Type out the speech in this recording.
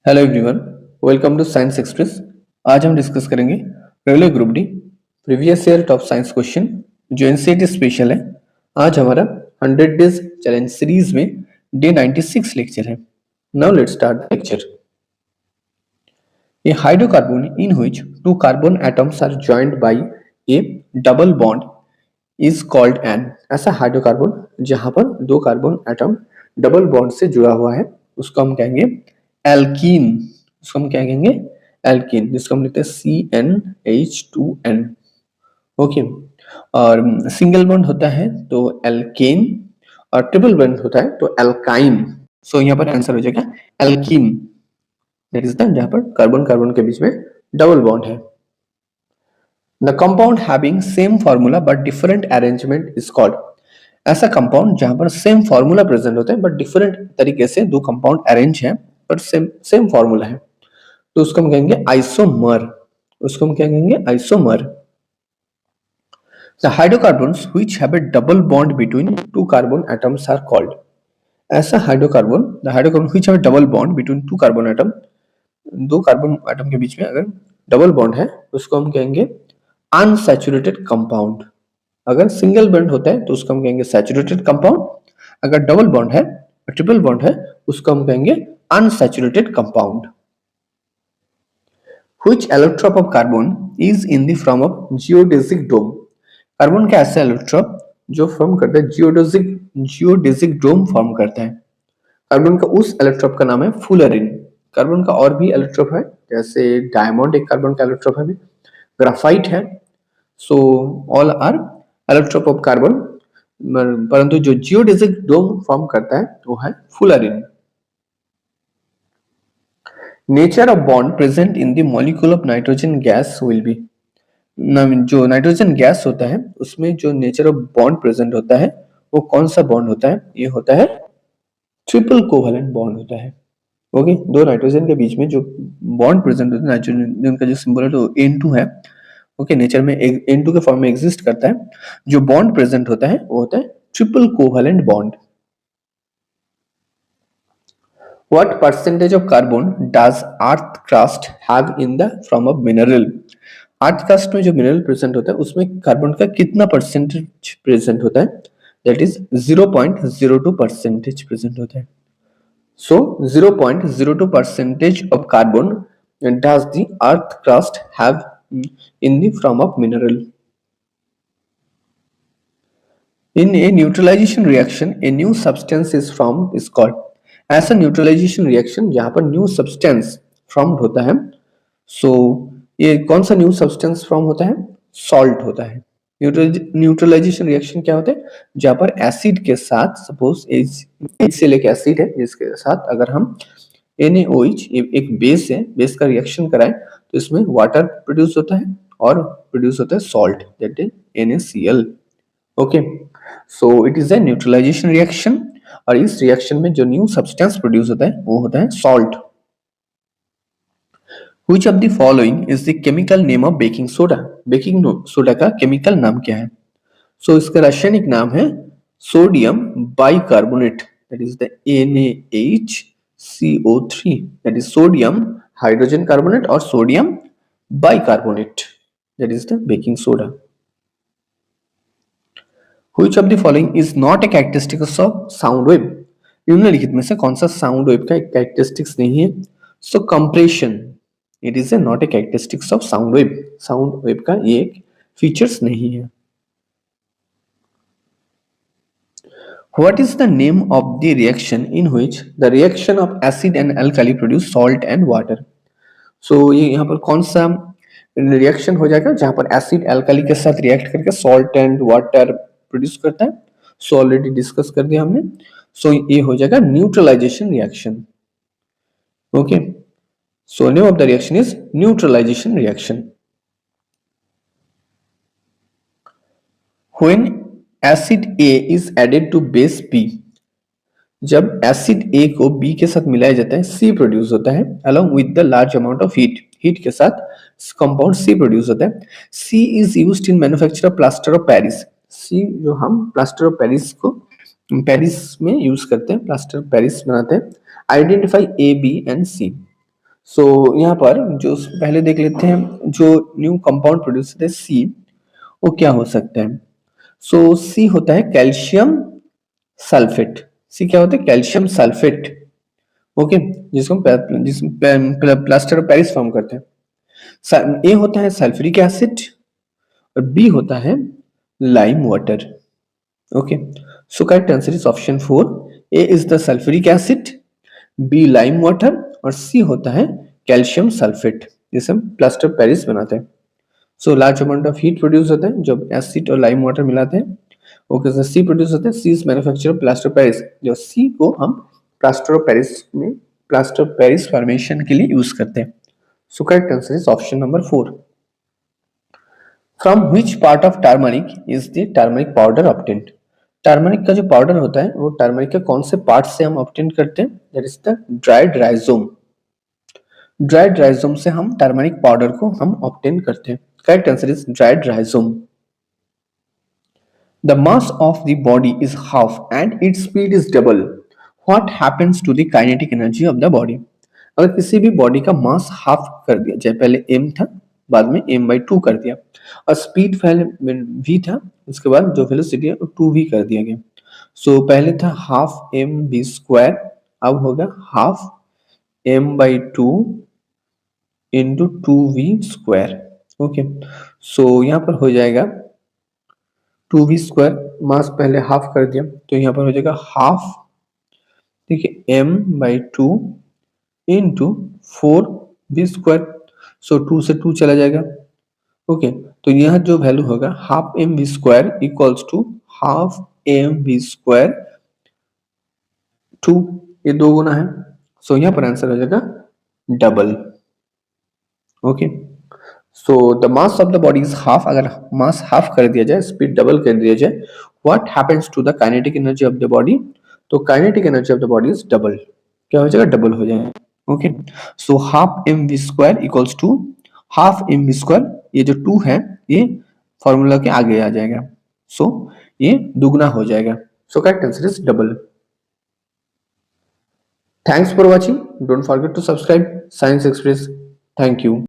Hello everyone, welcome to Science Express. आज हम discuss करेंगे railway group D previous year top science question जो NCERT special है। आज हमारा 100 डेज चैलेंज सीरीज में डे 96 लेक्चर है। Now let's start the lecture. A hydrocarbon in which two carbon atoms are joined by a double bond is called an ऐसा hydrocarbon जहां पर दो कार्बन एटम डबल बॉन्ड से जुड़ा हुआ है उसको हम कहेंगे एल्कीन। उसको हम क्या कहेंगे? एल्कीन, जिसको हम लिखते हैं CnH2n। ओके, और सिंगल बॉन्ड होता है तो एल्केन और ट्रिपल बॉन्ड होता है तो एल्काइन। सो यहाँ पर आंसर हो जाएगा एल्कीन, दैट इज द जहां पर कार्बन कार्बन के बीच में डबल बॉन्ड है। The compound having same formula but different arrangement is called. ऐसा कंपाउंड जहां पर सेम फॉर्मूला प्रेजेंट होता है बट डिफरेंट तरीके से दो कंपाउंड अरेंज है बट सेम फॉर्मूला है तो उसको हम कहेंगे आइसोमर। उसको हम क्या कहेंगे? Isomer. The hydrocarbons which have a double bond between two carbon atoms are called. ऐसा hydrocarbon, the hydrocarbon which have a double bond between two carbon atom, दो कार्बन एटम के बीच में अगर डबल बॉन्ड है उसको हम कहेंगे अनसैचुरेटेड कंपाउंड। अगर सिंगल बॉन्ड होता है तो उसको हम कहेंगे सैचुरेटेड कंपाउंड। अगर डबल बॉन्ड है, ट्रिपल बॉन्ड है, उसको हम कहेंगे unsaturated compound. Which allotrope of carbon is in the form of geodesic dome? Carbon का ऐसा एलोट्रोप जो फॉर्म करता है जियोडेसिक डोम फॉर्म करता है। कार्बन का उस एलोट्रोप का नाम है फुलरिन। कार्बन का और भी एलोट्रोप है, जैसे डायमंड एक कार्बन का एलोट्रोप है, ग्राफाइट है। So all are allotrope of carbon, परंतु जो जियोडेसिक डोम फॉर्म करता है वो है fullerene. Nature of bond present in the molecule of nitrogen gas will be. जो नाइट्रोजन गैस होता है उसमें जो नेचर ऑफ बॉन्ड प्रेजेंट होता है वो कौन सा बॉन्ड होता है? ये होता है ट्रिपल कोवैलेंट बॉन्ड होता है। ओके, दो नाइट्रोजन के बीच में जो बॉन्ड प्रेजेंट होता है, नाइट्रोजन का जो सिंबल है तो N2 है। ओके, नेचर में N2 के फॉर्म में एग्जिस्ट करता है। जो बॉन्ड प्रेजेंट होता है वो होता है triple covalent bond. What percentage of carbon does earth crust have in the form of mineral? Earth crust में जो मिनरल प्रेजेंट होता है उसमें कार्बन का कितना परसेंटेज प्रेजेंट होता है? दैट इज 0.02 परसेंटेज प्रेजेंट होता है। So 0.02 percentage of carbon does the earth crust have in the form of mineral. In a neutralization reaction, a new substance is formed is called। ऐसा neutralisation reaction जहां पर new substance formed होता है, सो ये कौन सा न्यू सब्सटेंस फॉर्म होता है? सॉल्ट होता है। न्यूट्रलाइजेशन रिएक्शन क्या होता है? जहां पर एसिड के साथ, सपोज एचिलिक एसिड है जिसके साथ अगर हम NaOH एक बेस है, बेस का रिएक्शन कराएं तो इसमें वाटर प्रोड्यूस होता है और प्रोड्यूस होता है salt, that is NaCl। Okay, so it is a neutralization reaction और इस रिएक्शन में जो न्यू सब्सटेंस प्रोड्यूस होता है वो होता है salt. Which of the following is the chemical name of baking soda? Baking soda का केमिकल नाम क्या है? सो इसका रासायनिक नाम है sodium bicarbonate, that is the NaHCO3, that is sodium hydrogen carbonate और sodium bicarbonate, that is the baking soda. Which of the following is not a characteristic of sound wave? निम्नलिखित में से कौन सा साउंड वेव का एक characteristics नहीं है? So compression, it is a not a characteristics of sound wave. Sound wave का ये एक फीचर्स नहीं है। What is the name of the reaction in which the reaction of acid and alkali produce salt and water? So ये यहाँ पर कौन सा रिएक्शन हो जाएगा जहां पर एसिड एल्कली के साथ रिएक्ट करके सॉल्ट एंड वाटर प्रोड्यूस करता है? सो ऑलरेडी डिस्कस कर दिया हमने। सो ये हो जाएगा neutralization reaction. Okay, so name of the reaction is neutralization reaction. When acid A is added to base B, जब एसिड A को B के साथ मिलाया जाता है C प्रोड्यूस होता है along with the large amount of heat। Heat के साथ कंपाउंड C प्रोड्यूस होता है। C is used in manufacture of plaster of Paris। C जो हम प्लास्टर ऑफ पेरिस को पेरिस में यूज करते हैं, प्लास्टर ऑफ पेरिस बनाते हैं। Identify A, B and C। सो यहाँ पर जो पहले देख लेते हैं जो न्यू कंपाउंड प्रोड्यूस होता है सी, वो क्या हो सकता है। सो सी होता है कैल्शियम सल्फेट। सी क्या होता है, कैल्शियम सल्फेट। ओके, जिसको प्लास्टर ऑफ पेरिस फॉर्म करते हैं। ए होता है सल्फ्यूरिक एसिड और बी होता है lime water. Okay, so correct answer is option 4। A is the sulphuric acid, B lime water और सी होता है कैल्शियम सल्फेट, जिसे हम प्लास्टर ऑफ पेरिस बनाते हैं। So large amount of heat produce होता है जब एसिड और लाइम वाटर मिलाते हैं। ओके, सो सी प्रोड्यूस होता है, C is manufacture of plaster of Paris, जो सी को हम प्लास्टर ऑफ पेरिस में प्लास्टर ऑफ पेरिस फॉर्मेशन के लिए यूज करते हैं। So correct answer is option number 4। From which part of turmeric is the turmeric powder obtained. Turmeric का जो पाउडर होता है वो टर्मरिक के कौन से पार्ट से हम ऑब्टेन करते हैं, that is the dried rhizome. Dried rhizome से हम टर्मरिक पाउडर को हम ऑब्टेन करते हैं। Correct answer is dried rhizome. The mass of the body is half and its speed is double. What happens to the kinetic energy of the body? अगर किसी भी body का मास हाफ कर दिया जाए, पहले m था बाद में m/2 कर दिया, और स्पीड पहले v था उसके बाद जो वेलोसिटी है वो 2v कर दिया गया। सो पहले था हाफ mv², अब होगा half m/2 into 2v²। Okay, सो यहाँ पर हो जाएगा 2v², मास पहले हाफ कर दिया तो यहाँ पर हो जाएगा हाफ, देखिए m/2 इंटू 4v²। सो 2 से 2 चला जाएगा। ओके, तो यहाँ जो वैल्यू होगा half mv² equals to half mv², 2, ये 2 गुना है। सो यहाँ पर आंसर हो जाएगा double. Okay, so the mass of the body is half, अगर मास हाफ कर दिया जाए, स्पीड डबल कर दिया जाए, what happens to the kinetic energy of the body, तो kinetic energy of the body is double. क्या हो जाएगा, डबल हो जाएगा। Okay, so half mv² equals to half mv², ये जो 2 है ये फॉर्मूला के आगे आ जाएगा, सो ये दुगना हो जाएगा। So correct answer is double. Thanks for watching, don't forget to subscribe science express. Thank you.